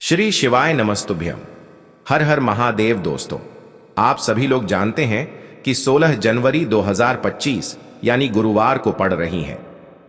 श्री शिवाय नमस्तुभ्यम। हर हर महादेव। दोस्तों, आप सभी लोग जानते हैं कि 16 जनवरी 2025 यानी गुरुवार को पड़ रही है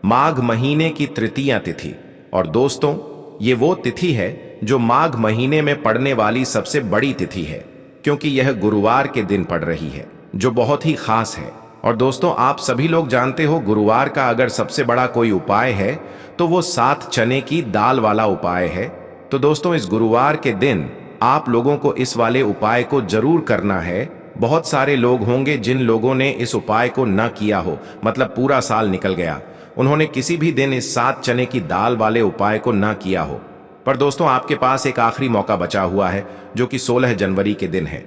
माघ महीने की तृतीया तिथि। और दोस्तों, ये वो तिथि है जो माघ महीने में पड़ने वाली सबसे बड़ी तिथि है, क्योंकि यह गुरुवार के दिन पड़ रही है, जो बहुत ही खास है। और दोस्तों, आप सभी लोग जानते हो, गुरुवार का अगर सबसे बड़ा कोई उपाय है तो वो 7 चने की दाल वाला उपाय है। तो दोस्तों, इस गुरुवार के दिन आप लोगों को इस वाले उपाय को जरूर करना है। बहुत सारे लोग होंगे जिन लोगों ने इस उपाय को न किया हो, मतलब पूरा साल निकल गया, उन्होंने किसी भी दिन इस 7 चने की दाल वाले उपाय को न किया हो। पर दोस्तों, आपके पास एक आखिरी मौका बचा हुआ है, जो कि 16 जनवरी के दिन है।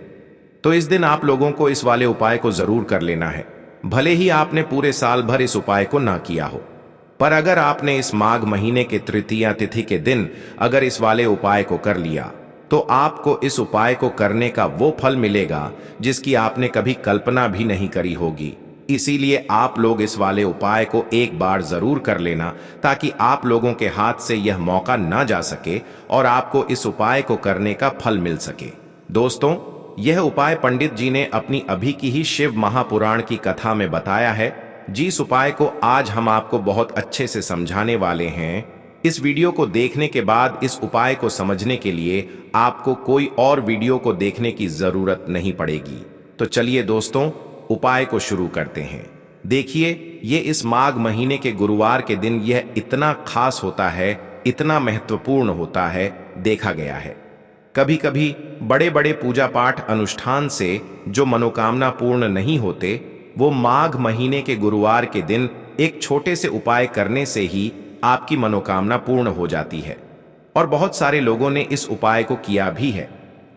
तो इस दिन आप लोगों को इस वाले उपाय को जरूर कर लेना है, भले ही आपने पूरे साल भर इस उपाय को ना किया हो। पर अगर आपने इस माघ महीने के तृतीया तिथि के दिन अगर इस वाले उपाय को कर लिया, तो आपको इस उपाय को करने का वो फल मिलेगा जिसकी आपने कभी कल्पना भी नहीं करी होगी। इसीलिए आप लोग इस वाले उपाय को एक बार जरूर कर लेना, ताकि आप लोगों के हाथ से यह मौका ना जा सके और आपको इस उपाय को करने का फल मिल सके। दोस्तों, यह उपाय पंडित जी ने अपनी अभी की ही शिव महापुराण की कथा में बताया है, जिस उपाय को आज हम आपको बहुत अच्छे से समझाने वाले हैं। इस वीडियो को देखने के बाद इस उपाय को समझने के लिए आपको कोई और वीडियो को देखने की जरूरत नहीं पड़ेगी। तो चलिए दोस्तों, उपाय को शुरू करते हैं। देखिए, ये इस माघ महीने के गुरुवार के दिन यह इतना खास होता है, इतना महत्वपूर्ण होता है, देखा गया है। कभी कभी बड़े बड़े पूजा पाठ अनुष्ठान से जो मनोकामना पूर्ण नहीं होते, वो माघ महीने के गुरुवार के दिन एक छोटे से उपाय करने से ही आपकी मनोकामना पूर्ण हो जाती है। और बहुत सारे लोगों ने इस उपाय को किया भी है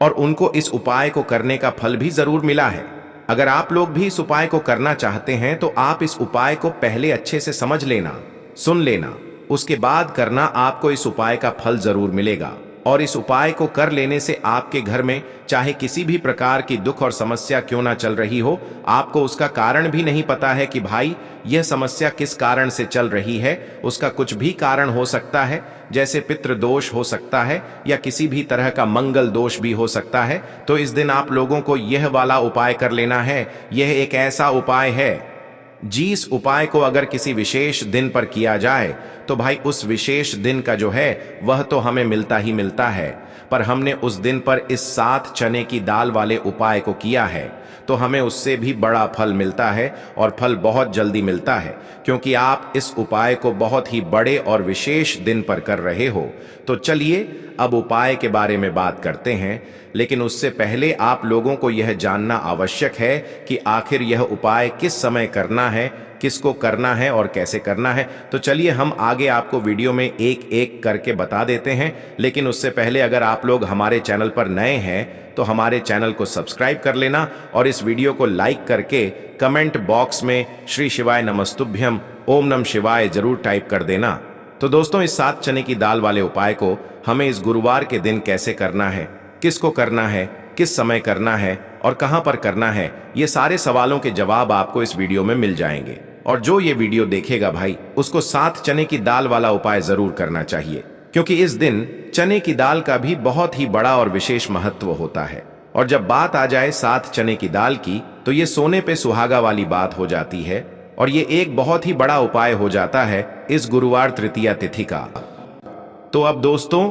और उनको इस उपाय को करने का फल भी जरूर मिला है। अगर आप लोग भी इस उपाय को करना चाहते हैं तो आप इस उपाय को पहले अच्छे से समझ लेना, सुन लेना, उसके बाद करना। आपको इस उपाय का फल जरूर मिलेगा। और इस उपाय को कर लेने से आपके घर में चाहे किसी भी प्रकार की दुख और समस्या क्यों ना चल रही हो, आपको उसका कारण भी नहीं पता है कि भाई यह समस्या किस कारण से चल रही है, उसका कुछ भी कारण हो सकता है, जैसे पितृ दोष हो सकता है या किसी भी तरह का मंगल दोष भी हो सकता है। तो इस दिन आप लोगों को यह वाला उपाय कर लेना है। यह एक ऐसा उपाय है जिस उपाय को अगर किसी विशेष दिन पर किया जाए तो भाई उस विशेष दिन का जो है वह तो हमें मिलता ही मिलता है। पर हमने उस दिन पर इस 7 चने की दाल वाले उपाय को किया है तो हमें उससे भी बड़ा फल मिलता है, और फल बहुत जल्दी मिलता है, क्योंकि आप इस उपाय को बहुत ही बड़े और विशेष दिन पर कर रहे हो। तो चलिए अब उपाय के बारे में बात करते हैं, लेकिन उससे पहले आप लोगों को यह जानना आवश्यक है कि आखिर यह उपाय किस समय करना है, किसको करना है और कैसे करना है। तो चलिए हम आगे आपको वीडियो में एक एक करके बता देते हैं। लेकिन उससे पहले अगर आप लोग हमारे चैनल पर नए हैं तो हमारे चैनल को सब्सक्राइब कर लेना और इस वीडियो को लाइक करके कमेंट बॉक्स में श्री शिवाय नमस्तुभ्यम, ओम नमः शिवाय जरूर टाइप कर देना। तो दोस्तों, इस 7 चने की दाल वाले उपाय को हमें इस गुरुवार के दिन कैसे करना है, किसको करना है, किस समय करना है और कहां पर करना है, ये सारे सवालों के जवाब आपको इस वीडियो में मिल जाएंगे। और जो ये वीडियो देखेगा भाई, उसको 7 चने की दाल वाला उपाय जरूर करना चाहिए, क्योंकि इस दिन चने की दाल का भी बहुत ही बड़ा और विशेष महत्व होता है। और जब बात आ जाए 7 चने की दाल की, तो ये सोने पे सुहागा वाली बात हो जाती है और ये एक बहुत ही बड़ा उपाय हो जाता है इस गुरुवार तृतीया तिथि का। तो अब दोस्तों,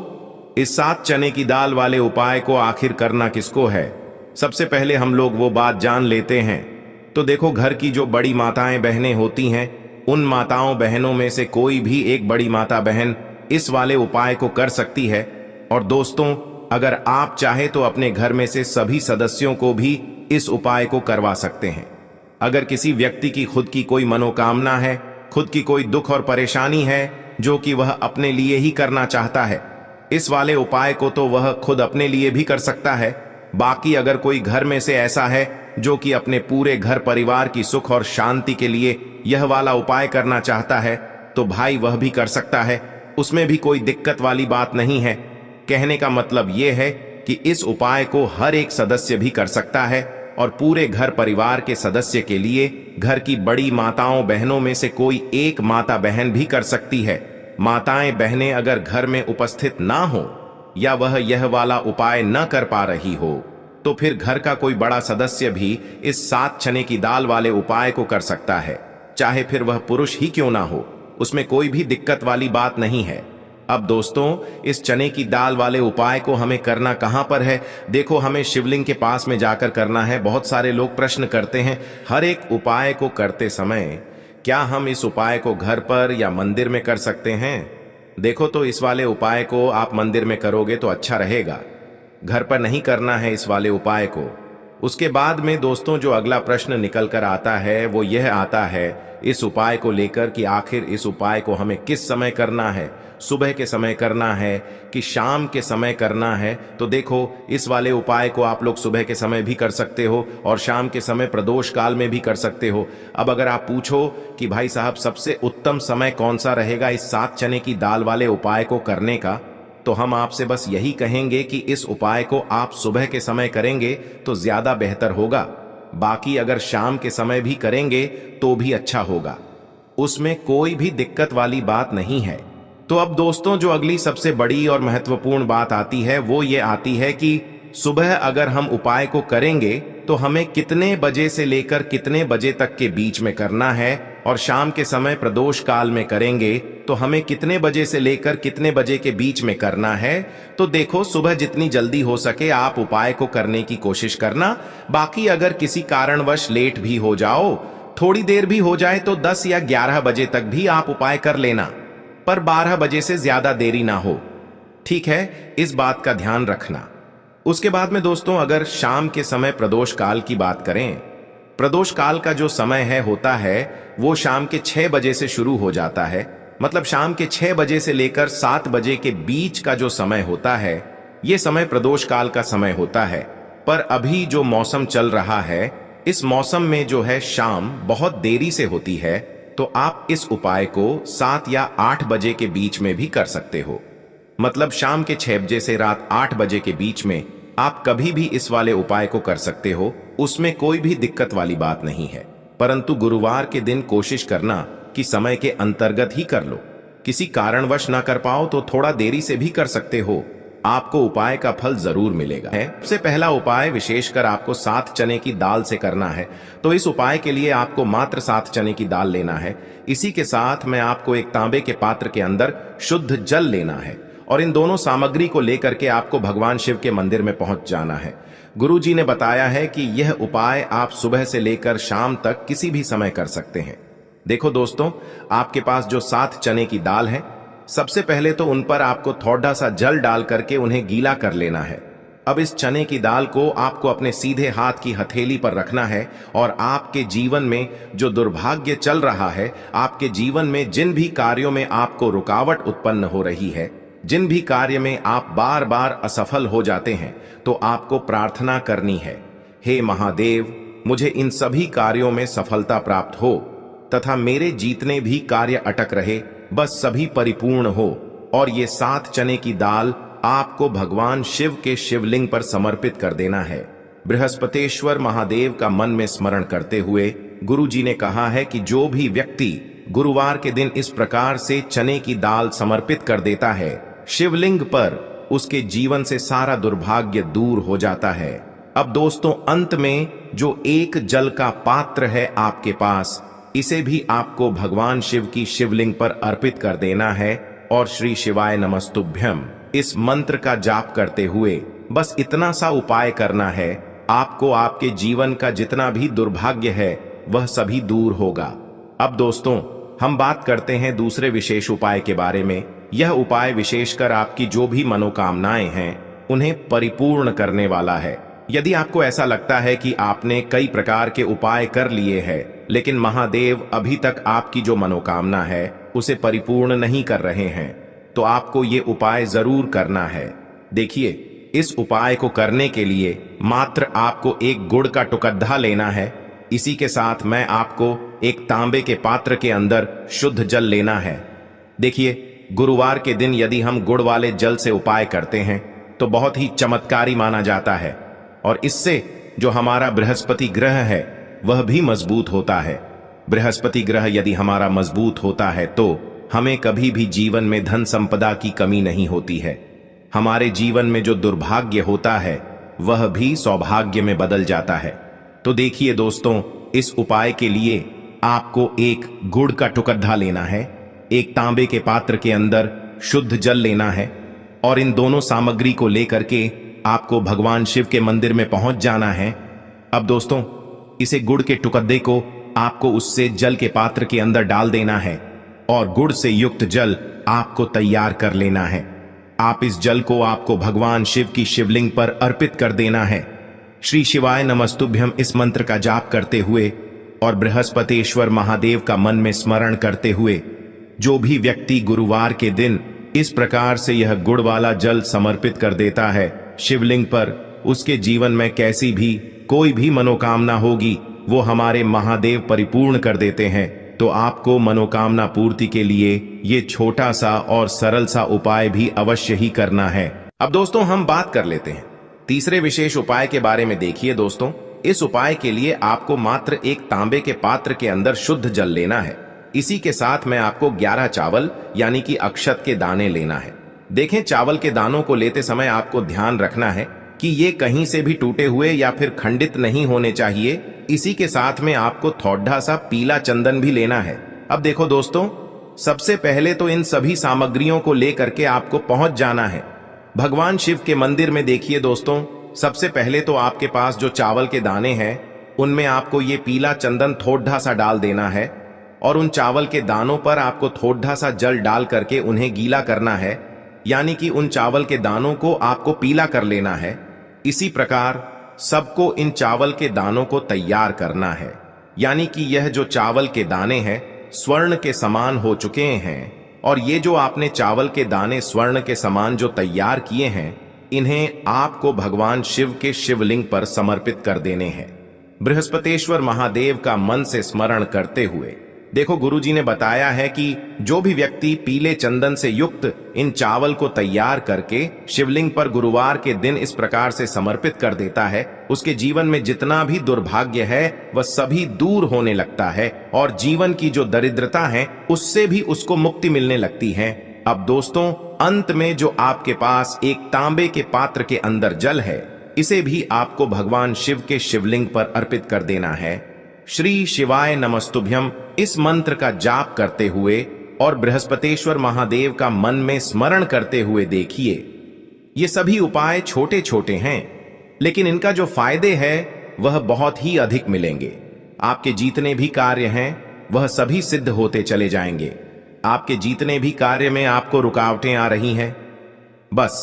इस 7 चने की दाल वाले उपाय को आखिर करना किसको है, सबसे पहले हम लोग वो बात जान लेते हैं। तो देखो, घर की जो बड़ी माताएं बहनें होती हैं, उन माताओं बहनों में से कोई भी एक बड़ी माता बहन इस वाले उपाय को कर सकती है। और दोस्तों, अगर आप चाहे तो अपने घर में से सभी सदस्यों को भी इस उपाय को करवा सकते हैं। अगर किसी व्यक्ति की खुद की कोई मनोकामना है, खुद की कोई दुख और परेशानी है जो कि वह अपने लिए ही करना चाहता है, इस वाले उपाय को तो वह खुद अपने लिए भी कर सकता है। बाकी अगर कोई घर में से ऐसा है जो कि अपने पूरे घर परिवार की सुख और शांति के लिए यह वाला उपाय करना चाहता है, तो भाई वह भी कर सकता है। उसमें भी कोई दिक्कत वाली बात नहीं है। कहने का मतलब यह है कि इस उपाय को हर एक सदस्य भी कर सकता है और पूरे घर परिवार के सदस्य के लिए घर की बड़ी माताओं बहनों में से कोई एक माता बहन भी कर सकती है। माताएं बहनें अगर घर में उपस्थित ना हो या वह यह वाला उपाय न कर पा रही हो, तो फिर घर का कोई बड़ा सदस्य भी इस 7 चने की दाल वाले उपाय को कर सकता है, चाहे फिर वह पुरुष ही क्यों ना हो। उसमें कोई भी दिक्कत वाली बात नहीं है। अब दोस्तों, इस चने की दाल वाले उपाय को हमें करना कहां पर है? देखो, हमें शिवलिंग के पास में जाकर करना है। बहुत सारे लोग प्रश्न करते हैं हर एक उपाय को करते समय, क्या हम इस उपाय को घर पर या मंदिर में कर सकते हैं? देखो, तो इस वाले उपाय को आप मंदिर में करोगे तो अच्छा रहेगा, घर पर नहीं करना है इस वाले उपाय को। उसके बाद में दोस्तों जो अगला प्रश्न निकल कर आता है वो यह आता है इस उपाय को लेकर कि आखिर इस उपाय को हमें किस समय करना है, सुबह के समय करना है कि शाम के समय करना है? तो देखो, इस वाले उपाय को आप लोग सुबह के समय भी कर सकते हो और शाम के समय प्रदोष काल में भी कर सकते हो। अब अगर आप पूछो कि भाई साहब सबसे उत्तम समय कौन सा रहेगा इस 7 चने की दाल वाले उपाय को करने का, तो हम आपसे बस यही कहेंगे कि इस उपाय को आप सुबह के समय करेंगे तो ज्यादा बेहतर होगा। बाकी अगर शाम के समय भी करेंगे तो भी अच्छा होगा, उसमें कोई भी दिक्कत वाली बात नहीं है। तो अब दोस्तों जो अगली सबसे बड़ी और महत्वपूर्ण बात आती है वो ये आती है कि सुबह अगर हम उपाय को करेंगे तो हमें कितने बजे से लेकर कितने बजे तक के बीच में करना है, और शाम के समय प्रदोष काल में करेंगे तो हमें कितने बजे से लेकर कितने बजे के बीच में करना है। तो देखो, सुबह जितनी जल्दी हो सके आप उपाय को करने की कोशिश करना। बाकी अगर किसी कारणवश लेट भी हो जाओ, थोड़ी देर भी हो जाए, तो 10 या 11 बजे तक भी आप उपाय कर लेना, पर 12 बजे से ज्यादा देरी ना हो। ठीक है, इस बात का ध्यान रखना। उसके बाद में दोस्तों अगर शाम के समय प्रदोष काल की बात करें, प्रदोष काल का जो समय होता है वो शाम के 6 बजे से शुरू हो जाता है। मतलब शाम के 6 बजे से लेकर 7 बजे के बीच का जो समय होता है ये समय प्रदोष काल का समय होता है। पर अभी जो मौसम चल रहा है, इस मौसम में जो है शाम बहुत देरी से होती है, तो आप इस उपाय को 7 या 8 बजे के बीच में भी कर सकते हो। मतलब शाम के 6 बजे से रात 8 बजे के बीच में आप कभी भी इस वाले उपाय को कर सकते हो, उसमें कोई भी दिक्कत वाली बात नहीं है। परंतु गुरुवार के दिन कोशिश करना कि समय के अंतर्गत ही कर लो। किसी कारणवश ना कर पाओ तो थोड़ा देरी से भी कर सकते हो, आपको उपाय का फल जरूर मिलेगा। सबसे पहला उपाय विशेषकर आपको 7 चने की दाल से करना है। तो इस उपाय के लिए आपको मात्र 7 चने की दाल लेना है। इसी के साथ में आपको एक तांबे के पात्र के अंदर शुद्ध जल लेना है और इन दोनों सामग्री को लेकर के आपको भगवान शिव के मंदिर में पहुंच जाना है। गुरु जी ने बताया है कि यह उपाय आप सुबह से लेकर शाम तक किसी भी समय कर सकते हैं। देखो दोस्तों, आपके पास जो 7 चने की दाल है, सबसे पहले तो उन पर आपको थोड़ा सा जल डाल करके उन्हें गीला कर लेना है। अब इस चने की दाल को आपको अपने सीधे हाथ की हथेली पर रखना है और आपके जीवन में जो दुर्भाग्य चल रहा है, आपके जीवन में जिन भी कार्यों में आपको रुकावट उत्पन्न हो रही है, जिन भी कार्य में आप बार बार असफल हो जाते हैं, तो आपको प्रार्थना करनी है, हे महादेव, मुझे इन सभी कार्यों में सफलता प्राप्त हो तथा मेरे जितने भी कार्य अटक रहे बस सभी परिपूर्ण हो। और ये 7 चने की दाल आपको भगवान शिव के शिवलिंग पर समर्पित कर देना है। बृहस्पतेश्वर महादेव का मन में स्मरण करते हुए गुरु जी ने कहा है कि जो भी व्यक्ति गुरुवार के दिन इस प्रकार से चने की दाल समर्पित कर देता है शिवलिंग पर, उसके जीवन से सारा दुर्भाग्य दूर हो जाता है। अब दोस्तों अंत में जो एक जल का पात्र है आपके पास, इसे भी आपको भगवान शिव की शिवलिंग पर अर्पित कर देना है और श्री शिवाय नमस्तुभ्यम इस मंत्र का जाप करते हुए बस इतना सा उपाय करना है। आपको आपके जीवन का जितना भी दुर्भाग्य है वह सभी दूर होगा। अब दोस्तों हम बात करते हैं दूसरे विशेष उपाय के बारे में। यह उपाय विशेषकर आपकी जो भी मनोकामनाएं हैं उन्हें परिपूर्ण करने वाला है। यदि आपको ऐसा लगता है कि आपने कई प्रकार के उपाय कर लिए हैं लेकिन महादेव अभी तक आपकी जो मनोकामना है उसे परिपूर्ण नहीं कर रहे हैं, तो आपको ये उपाय जरूर करना है। देखिए, इस उपाय को करने के लिए मात्र आपको एक गुड़ का टुकड़ा लेना है। इसी के साथ मैं आपको एक तांबे के पात्र के अंदर शुद्ध जल लेना है। देखिए, गुरुवार के दिन यदि हम गुड़ वाले जल से उपाय करते हैं तो बहुत ही चमत्कारी माना जाता है और इससे जो हमारा बृहस्पति ग्रह है वह भी मजबूत होता है। बृहस्पति ग्रह यदि हमारा मजबूत होता है तो हमें कभी भी जीवन में धन संपदा की कमी नहीं होती है। हमारे जीवन में जो दुर्भाग्य होता है वह भी सौभाग्य में बदल जाता है। तो देखिए दोस्तों, इस उपाय के लिए आपको एक गुड़ का टुकड़ा लेना है, एक तांबे के पात्र के अंदर शुद्ध जल लेना है और इन दोनों सामग्री को लेकर के आपको भगवान शिव के मंदिर में पहुंच जाना है। अब दोस्तों, इसे गुड़ के टुकड़े को आपको उससे जल के पात्र के अंदर डाल देना है और गुड़ से युक्त जल आपको तैयार कर लेना है। आप इस जल को आपको भगवान शिव की शिवलिंग पर अर्पित कर देना है। श्री शिवाय नमस्तुभ्यम इस मंत्र का जाप करते हुए और बृहस्पतेश्वर महादेव का मन में स्मरण करते हुए जो भी व्यक्ति गुरुवार के दिन इस प्रकार से यह गुड़ वाला जल समर्पित कर देता है शिवलिंग पर, उसके जीवन में कैसी भी कोई भी मनोकामना होगी वो हमारे महादेव परिपूर्ण कर देते हैं। तो आपको मनोकामना पूर्ति के लिए ये छोटा सा और सरल सा उपाय भी अवश्य ही करना है। अब दोस्तों, हम बात कर लेते हैं तीसरे विशेष उपाय के बारे में। देखिए दोस्तों, इस उपाय के लिए आपको मात्र एक तांबे के पात्र के अंदर शुद्ध जल लेना है। इसी के साथ में आपको 11 चावल यानी कि अक्षत के दाने लेना है। देखें, चावल के दानों को लेते समय आपको ध्यान रखना है कि ये कहीं से भी टूटे हुए या फिर खंडित नहीं होने चाहिए। इसी के साथ में आपको थोड़ा सा पीला चंदन भी लेना है। अब देखो दोस्तों, सबसे पहले तो इन सभी सामग्रियों को लेकर के आपको पहुंच जाना है भगवान शिव के मंदिर में। देखिए दोस्तों, सबसे पहले तो आपके पास जो चावल के दाने हैं उनमें आपको ये पीला चंदन थोड़ा सा डाल देना है और उन चावल के दानों पर आपको थोड़ा सा जल डाल करके उन्हें गीला करना है, यानी कि उन चावल के दानों को आपको पीला कर लेना है। इसी प्रकार सबको इन चावल के दानों को तैयार करना है, यानी कि यह जो चावल के दाने हैं स्वर्ण के समान हो चुके हैं और ये जो आपने चावल के दाने स्वर्ण के समान जो तैयार किए हैं इन्हें आपको भगवान शिव के शिवलिंग पर समर्पित कर देने हैं बृहस्पतेश्वर महादेव का मन से स्मरण करते हुए। देखो, गुरुजी ने बताया है कि जो भी व्यक्ति पीले चंदन से युक्त इन चावल को तैयार करके शिवलिंग पर गुरुवार के दिन इस प्रकार से समर्पित कर देता है उसके जीवन में जितना भी दुर्भाग्य है वह सभी दूर होने लगता है और जीवन की जो दरिद्रता है उससे भी उसको मुक्ति मिलने लगती है। अब दोस्तों, अंत में जो आपके पास एक तांबे के पात्र के अंदर जल है इसे भी आपको भगवान शिव के शिवलिंग पर अर्पित कर देना है। श्री शिवाय नमस्तुभ्यम इस मंत्र का जाप करते हुए और बृहस्पतेश्वर महादेव का मन में स्मरण करते हुए देखिए, ये सभी उपाय छोटे छोटे हैं लेकिन इनका जो फायदे है वह बहुत ही अधिक मिलेंगे। आपके जितने भी कार्य हैं वह सभी सिद्ध होते चले जाएंगे। आपके जितने भी कार्य में आपको रुकावटें आ रही हैं बस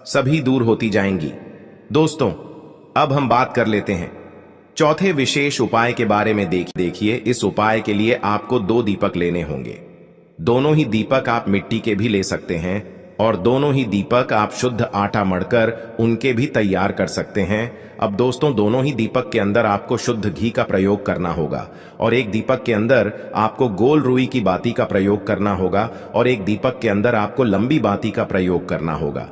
सभी दूर होती जाएंगी। दोस्तों, अब हम बात कर लेते हैं चौथे विशेष उपाय के बारे में। देखिए, इस उपाय के लिए आपको 2 दीपक लेने होंगे। दोनों ही दीपक आप मिट्टी के भी ले सकते हैं और दोनों ही दीपक आप शुद्ध आटा मढ़कर उनके भी तैयार कर सकते हैं। अब दोस्तों, दोनों ही दीपक के अंदर आपको शुद्ध घी का प्रयोग करना होगा और एक दीपक के अंदर आपको गोल रुई की बाती का प्रयोग करना होगा और एक दीपक के अंदर आपको लंबी बाती का प्रयोग करना होगा।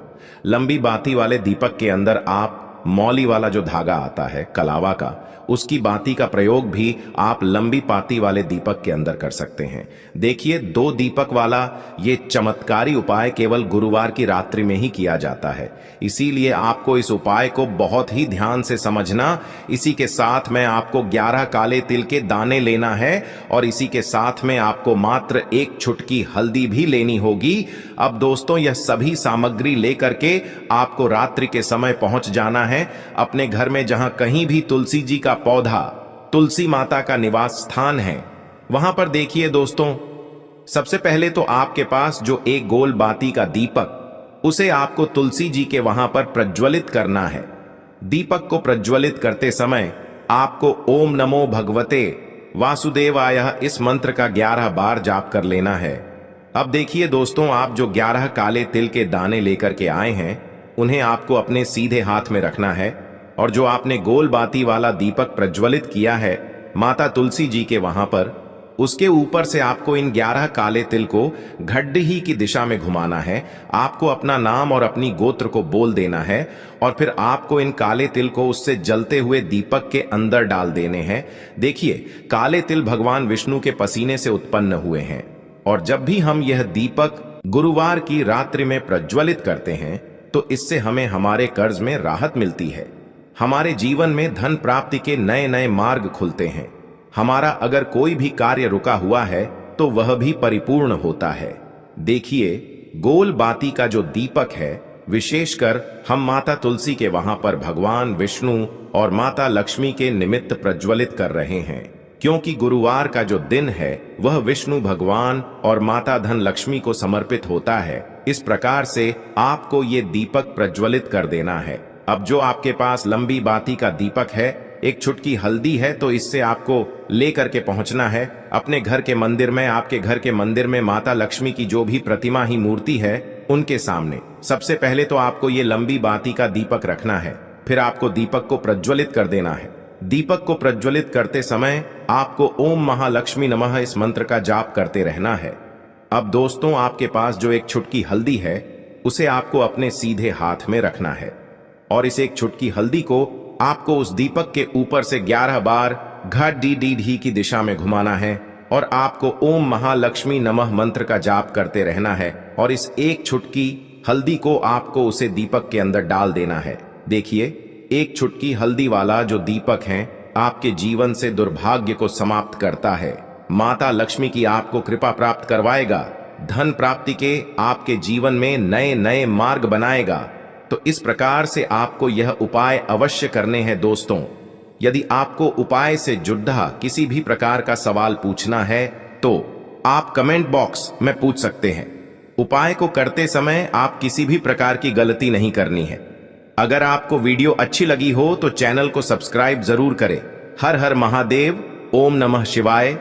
लंबी बाती वाले दीपक के अंदर आप मौली वाला जो धागा आता है कलावा का, उसकी बाती का प्रयोग भी आप लंबी पाती वाले दीपक के अंदर कर सकते हैं। देखिए, 2 दीपक वाला ये चमत्कारी उपाय केवल गुरुवार की रात्रि में ही किया जाता है, इसीलिए आपको इस उपाय को बहुत ही ध्यान से समझना। इसी के साथ में आपको 11 काले तिल के दाने लेना है और इसी के साथ में आपको मात्र 1 चुटकी हल्दी भी लेनी होगी। अब दोस्तों, यह सभी सामग्री लेकर के आपको रात्रि के समय पहुंच जाना है अपने घर में, जहां कहीं भी तुलसी जी का पौधा, तुलसी माता का निवास स्थान है, वहां पर देखिए दोस्तों, सबसे पहले तो आपके पास जो एक गोल बाती का दीपक, उसे आपको तुलसी जी के वहां पर प्रज्वलित करना है। दीपक को प्रज्वलित करते समय आपको ओम नमो भगवते वासुदेवाय इस मंत्र का 11 बार जाप कर लेना है। अब देखिए दोस्तों, आप जो 11 काले तिल के दाने लेकर के आए हैं उन्हें आपको अपने सीधे हाथ में रखना है और जो आपने गोल बाती वाला दीपक प्रज्वलित किया है माता तुलसी जी के वहां पर, उसके ऊपर से आपको इन 11 काले तिल को घड्डी की दिशा में घुमाना है। आपको अपना नाम और अपनी गोत्र को बोल देना है और फिर आपको इन काले तिल को उससे जलते हुए दीपक के अंदर डाल देने हैं। देखिए, काले तिल भगवान विष्णु के पसीने से उत्पन्न हुए हैं और जब भी हम यह दीपक गुरुवार की रात्रि में प्रज्वलित करते हैं तो इससे हमें हमारे कर्ज में राहत मिलती है। हमारे जीवन में धन प्राप्ति के नए नए मार्ग खुलते हैं। हमारा अगर कोई भी कार्य रुका हुआ है तो वह भी परिपूर्ण होता है। देखिए, गोल बाती का जो दीपक है, विशेषकर हम माता तुलसी के वहां पर भगवान विष्णु और माता लक्ष्मी के निमित्त प्रज्वलित कर रहे हैं, क्योंकि गुरुवार का जो दिन है वह विष्णु भगवान और माता धन लक्ष्मी को समर्पित होता है। इस प्रकार से आपको ये दीपक प्रज्वलित कर देना है। अब जो आपके पास लंबी बाती का दीपक है, एक छुटकी हल्दी है, तो इससे आपको लेकर के पहुंचना है अपने घर के मंदिर में। आपके घर के मंदिर में माता लक्ष्मी की जो भी प्रतिमा ही मूर्ति है, उनके सामने सबसे पहले तो आपको ये लंबी बाती का दीपक रखना है। फिर आपको दीपक को प्रज्वलित कर देना है। दीपक को प्रज्वलित करते समय आपको ओम महालक्ष्मी नमः इस मंत्र का जाप करते रहना है। अब दोस्तों, आपके पास जो एक छुटकी हल्दी है, उसे आपको अपने सीधे हाथ में रखना है और इस एक छुटकी हल्दी को आपको उस दीपक के ऊपर से 11 बार घट डी डी ढी की दिशा में घुमाना है और आपको ओम महालक्ष्मी नमः मंत्र का जाप करते रहना है और इस एक छुटकी हल्दी को आपको उसे दीपक के अंदर डाल देना है। देखिए, एक छुटकी हल्दी वाला जो दीपक है आपके जीवन से दुर्भाग्य को समाप्त करता है। माता लक्ष्मी की आपको कृपा प्राप्त करवाएगा, धन प्राप्ति के आपके जीवन में नए नए मार्ग बनाएगा। तो इस प्रकार से आपको यह उपाय अवश्य करने हैं दोस्तों। यदि आपको उपाय से जुड़ा किसी भी प्रकार का सवाल पूछना है तो आप कमेंट बॉक्स में पूछ सकते हैं। उपाय को करते समय आप किसी भी प्रकार की गलती नहीं करनी है। अगर आपको वीडियो अच्छी लगी हो तो चैनल को सब्सक्राइब जरूर करें। हर हर महादेव, ओम नमः शिवाय।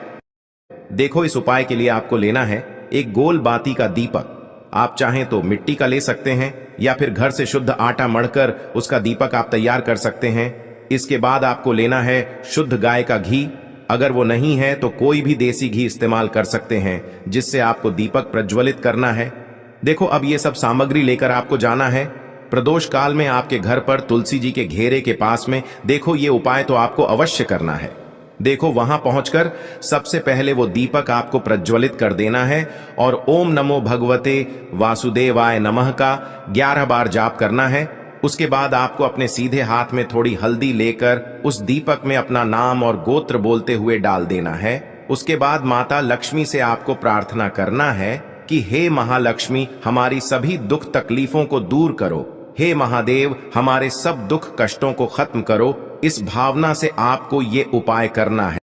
देखो, इस उपाय के लिए आपको लेना है एक गोल बाती का दीपक। आप चाहें तो मिट्टी का ले सकते हैं या फिर घर से शुद्ध आटा मढ़कर उसका दीपक आप तैयार कर सकते हैं। इसके बाद आपको लेना है शुद्ध गाय का घी। अगर वो नहीं है तो कोई भी देसी घी इस्तेमाल कर सकते हैं, जिससे आपको दीपक प्रज्वलित करना है। देखो, अब ये सब सामग्री लेकर आपको जाना है प्रदोष काल में आपके घर पर तुलसी जी के घेरे के पास में। देखो, ये उपाय तो आपको अवश्य करना है। देखो, वहां पहुंचकर सबसे पहले वो दीपक आपको प्रज्वलित कर देना है और ओम नमो भगवते वासुदेवाय नमः का 11 बार जाप करना है। उसके बाद आपको अपने सीधे हाथ में थोड़ी हल्दी लेकर उस दीपक में अपना नाम और गोत्र बोलते हुए डाल देना है। उसके बाद माता लक्ष्मी से आपको प्रार्थना करना है कि हे महालक्ष्मी, हमारी सभी दुख तकलीफों को दूर करो। हे महादेव, हमारे सब दुख कष्टों को खत्म करो। इस भावना से आपको ये उपाय करना है।